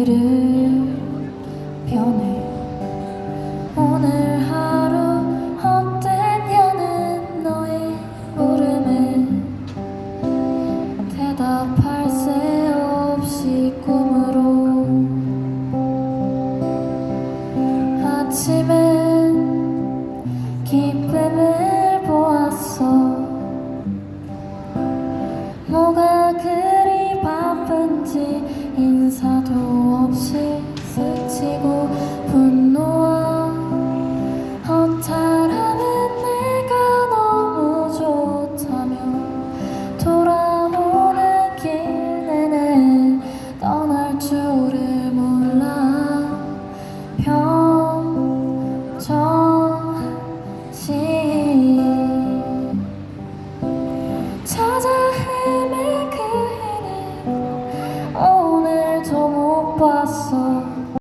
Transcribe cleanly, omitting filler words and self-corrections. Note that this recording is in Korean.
일은 변해. 오늘 하루 어땠냐는 너의 물음에 대답할 새 없이 꿈으로 아침엔 기쁨을 보았어. 뭐가 그리 바쁜지 인사도 없이 스치고 분노와 허탈함은 내가 너무 좋다며 돌아오는 길 내내 떠날 줄을 몰라 평정시 찾아 헤맬 그 해는 오늘도 못 봤어.